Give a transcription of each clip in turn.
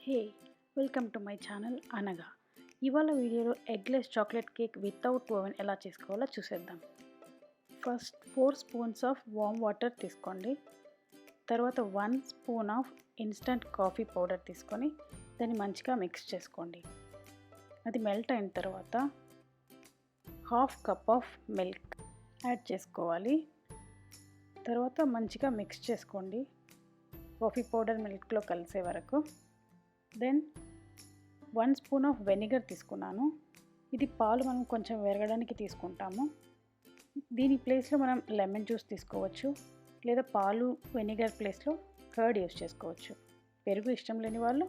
Hey welcome to my channel అనగా. ఇవాళ వీడియోలో eggless chocolate cake without oven ఎలా చేసుకోవాలో చూసేద్దాం. First 4 spoons of warm water తీసుకోండి. తర్వాత 1 spoon of instant coffee powder తీసుకొని దాన్ని మంచిగా మిక్స్ చేసుకోండి. అది మెల్ట్ అయిన తర్వాత half cup of milk add చేసుకోవాలి. తర్వాత మంచిగా మిక్స్ చేసుకోండి కాఫీ పౌడర్ మిల్క్లో కలిసే వరకు. దెన్ 1 స్పూన్ ఆఫ్ వెనిగర్ తీసుకున్నాను. ఇది పాలు మనం కొంచెం విరగడానికి తీసుకుంటాము. దీని ప్లేస్లో మనం లెమన్ జ్యూస్ తీసుకోవచ్చు, లేదా పాలు వెనిగర్ ప్లేస్లో కర్డ్ యూస్ చేసుకోవచ్చు. పెరుగు ఇష్టం లేని వాళ్ళు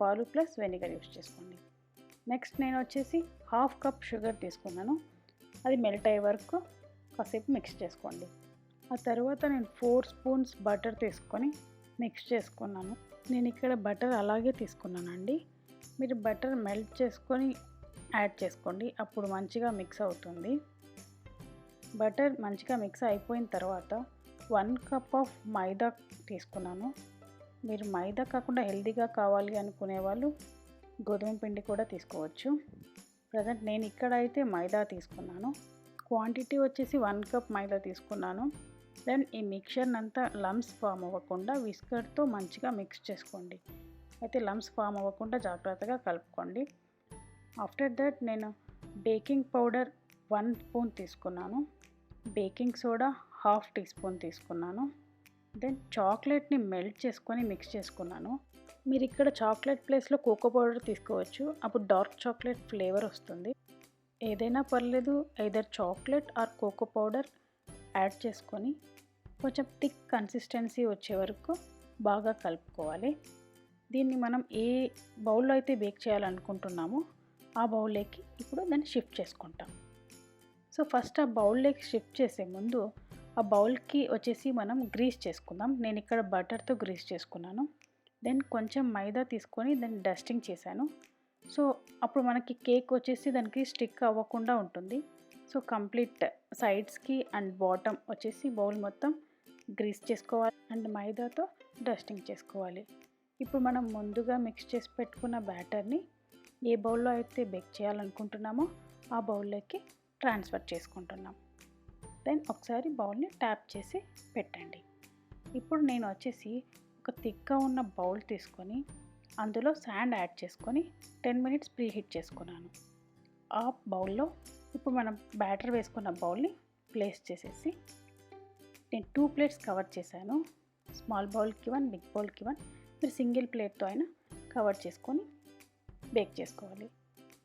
పాలు ప్లస్ వెనిగర్ యూస్ చేసుకోండి. నెక్స్ట్ నేను వచ్చేసి హాఫ్ కప్ షుగర్ తీసుకున్నాను. అది మెల్ట్ అయ్యే వరకు కాసేపు మిక్స్ చేసుకోండి. ఆ తర్వాత నేను 4 స్పూన్స్ బటర్ తీసుకొని మిక్స్ చేసుకున్నాను. నేను ఇక్కడ బటర్ అలాగే తీసుకున్నానండి. మీరు బటర్ మెల్ట్ చేసుకొని యాడ్ చేసుకోండి, అప్పుడు మంచిగా మిక్స్ అవుతుంది. బటర్ మంచిగా మిక్స్ అయిపోయిన తర్వాత 1 కప్ ఆఫ్ మైదా తీసుకున్నాను. మీరు మైదా కాకుండా హెల్తీగా కావాలి అనుకునే వాళ్ళు గోధుమ పిండి కూడా తీసుకోవచ్చు. ప్రజెంట్ నేను ఇక్కడ అయితే మైదా తీసుకున్నాను. క్వాంటిటీ వచ్చేసి 1 కప్ మైదా తీసుకున్నాను. దెన్ ఈ మిక్చర్ అంతా లమ్స్ ఫామ్ అవ్వకుండా విస్కర్తో మంచిగా మిక్స్ చేసుకోండి. అయితే లమ్స్ ఫామ్ అవ్వకుండా జాగ్రత్తగా కలుపుకోండి. ఆఫ్టర్ దట్ నేను బేకింగ్ పౌడర్ 1 స్పూన్ తీసుకున్నాను. Baking soda half teaspoon తీసుకున్నాను. దెన్ చాక్లెట్ని మెల్ట్ చేసుకొని మిక్స్ చేసుకున్నాను. మీరు ఇక్కడ చాక్లెట్ ప్లేస్లో కోకో పౌడర్ తీసుకోవచ్చు, అప్పుడు డార్క్ చాక్లెట్ ఫ్లేవర్ వస్తుంది. ఏదైనా పర్లేదు, either chocolate or cocoa powder add చేసుకొని కొంచెం థిక్ కన్సిస్టెన్సీ వచ్చే వరకు బాగా కలుపుకోవాలి. దీన్ని మనం ఏ బౌల్లో అయితే బేక్ చేయాలనుకుంటున్నామో ఆ బౌల్లోకి ఇప్పుడు దాన్ని షిఫ్ట్ చేసుకుంటాం. సో ఫస్ట్ ఆ బౌల్లోకి షిఫ్ట్ చేసే ముందు ఆ బౌల్కి వచ్చేసి మనం గ్రీస్ చేసుకుందాం. నేను ఇక్కడ బటర్తో గ్రీస్ చేసుకున్నాను. దెన్ కొంచెం మైదా తీసుకొని దాన్ని డస్టింగ్ చేశాను. సో అప్పుడు మనకి కేక్ వచ్చేసి దానికి స్టిక్ అవ్వకుండా ఉంటుంది. సో కంప్లీట్ సైడ్స్కి అండ్ బాటమ్ వచ్చేసి బౌల్ మొత్తం గ్రీస్ చేసుకోవాలి అండ్ మైదాతో డస్టింగ్ చేసుకోవాలి. ఇప్పుడు మనం ముందుగా మిక్స్ చేసి పెట్టుకున్న బ్యాటర్ని ఏ బౌల్లో అయితే బేక్ చేయాలనుకుంటున్నామో ఆ బౌల్లోకి ట్రాన్స్ఫర్ చేసుకుంటున్నాం. దెన్ ఒకసారి బౌల్ని ట్యాప్ చేసి పెట్టండి. ఇప్పుడు నేను వచ్చేసి ఒక థిక్గా ఉన్న బౌల్ తీసుకొని అందులో శాండ్ యాడ్ చేసుకొని 10 మినిట్స్ ప్రీ హీట్ చేసుకున్నాను. ఆ బౌల్లో ఇప్పుడు మనం బ్యాటర్ వేసుకున్న బౌల్ని ప్లేస్ చేసేసి నేను 2 ప్లేట్స్ కవర్ చేశాను. స్మాల్ బౌల్కి 1, బిగ్ బౌల్కి 1. మీరు సింగిల్ ప్లేట్తో అయినా కవర్ చేసుకొని బేక్ చేసుకోవాలి.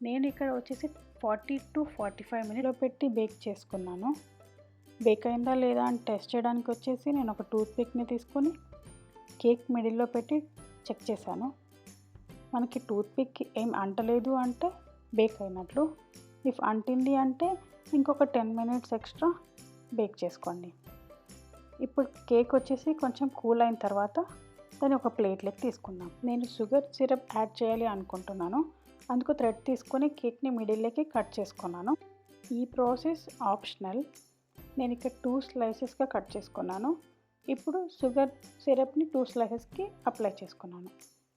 నేను ఇక్కడ వచ్చేసి 40 to 45 మినిట్లో పెట్టి బేక్ చేసుకున్నాను. బేక్ అయిందా లేదా అని టెస్ట్ చేయడానికి వచ్చేసి నేను ఒక టూత్ పిక్ని తీసుకొని కేక్ మిడిల్లో పెట్టి చెక్ చేశాను. మనకి టూత్ పిక్ ఏం అంటలేదు అంటే బేక్ అయినట్లు. ఇఫ్ అంటింది అంటే ఇంకొక 10 మినిట్స్ ఎక్స్ట్రా బేక్ చేసుకోండి. ఇప్పుడు కేక్ వచ్చేసి కొంచెం కూల్ అయిన తర్వాత దాన్ని ఒక ప్లేట్లోకి తీసుకుందాం. నేను షుగర్ సిరప్ యాడ్ చేయాలి అనుకుంటున్నాను, అందుకు థ్రెడ్ తీసుకొని కేక్ని మిడిల్లోకి కట్ చేసుకున్నాను. ఈ ప్రాసెస్ ఆప్షనల్. నేను ఇక్కడ 2 స్లైసెస్గా కట్ చేసుకున్నాను. ఇప్పుడు షుగర్ సిరప్ని 2 స్లైసెస్కి అప్లై చేసుకున్నాను.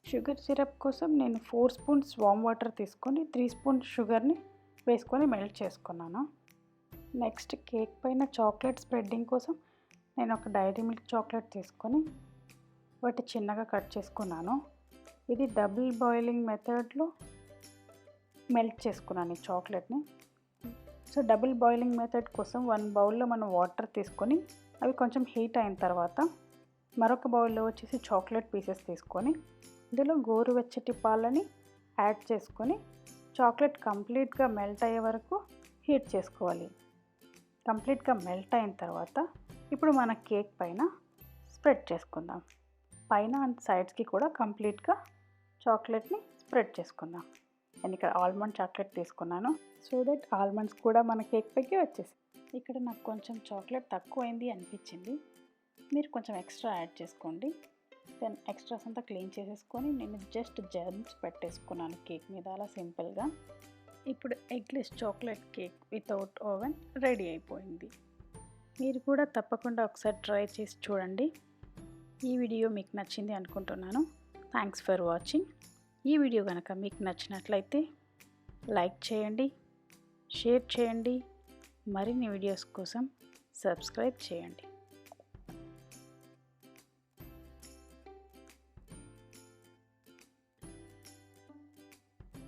షుగర్ సిరప్ కోసం నేను 4 స్పూన్స్ వామ్ వాటర్ తీసుకొని 3 స్పూన్స్ షుగర్ని వేసుకొని మెల్ట్ చేసుకున్నాను. నెక్స్ట్ కేక్ పైన చాక్లెట్ స్ప్రెడ్డింగ్ కోసం నేను ఒక డైరీ మిల్క్ చాక్లెట్ తీసుకొని వాటి చిన్నగా కట్ చేసుకున్నాను. ఇది డబుల్ బాయిలింగ్ మెథడ్లో మెల్ట్ చేసుకున్నాను ఈ చాక్లెట్ని. సో డబుల్ బాయిలింగ్ మెథడ్ కోసం 1 బౌల్లో మనం వాటర్ తీసుకొని అవి కొంచెం హీట్ అయిన తర్వాత మరొక బౌల్లో వచ్చేసి చాక్లెట్ పీసెస్ తీసుకొని ఇందులో గోరువెచ్చటి పాలని యాడ్ చేసుకొని చాక్లెట్ కంప్లీట్గా మెల్ట్ అయ్యే వరకు హీట్ చేసుకోవాలి. కంప్లీట్గా మెల్ట్ అయిన తర్వాత ఇప్పుడు మన కేక్ పైన స్ప్రెడ్ చేసుకుందాం. పైన అండ్ సైడ్స్కి కూడా కంప్లీట్గా చాక్లెట్ని స్ప్రెడ్ చేసుకుందాం. నేను ఇక్కడ ఆల్మండ్ చాక్లెట్ తీసుకున్నాను, సో దట్ ఆల్మండ్స్ కూడా మన కేక్ పైకి వచ్చేసి. ఇక్కడ నాకు కొంచెం చాక్లెట్ తక్కువైంది అనిపించింది, మీరు కొంచెం ఎక్స్ట్రా యాడ్ చేసుకోండి. దెన్ ఎక్స్ట్రాస్ అంతా క్లీన్ చేసేసుకొని నేను జస్ట్ జెమ్స్ పెట్టేసుకున్నాను కేక్ మీద, అలా సింపుల్గా. ఇప్పుడు eggless chocolate cake without oven ready అయిపోయింది. మీరు కూడా తప్పకుండా ఒకసారి ట్రై చేసి చూడండి. ఈ వీడియో మీకు నచ్చింది అనుకుంటున్నాను. Thanks for watching. ఈ వీడియో కనుక మీకు నచ్చినట్లయితే లైక్ చేయండి, షేర్ చేయండి, మరిన్ని వీడియోస్ కోసం సబ్స్క్రైబ్ చేయండి.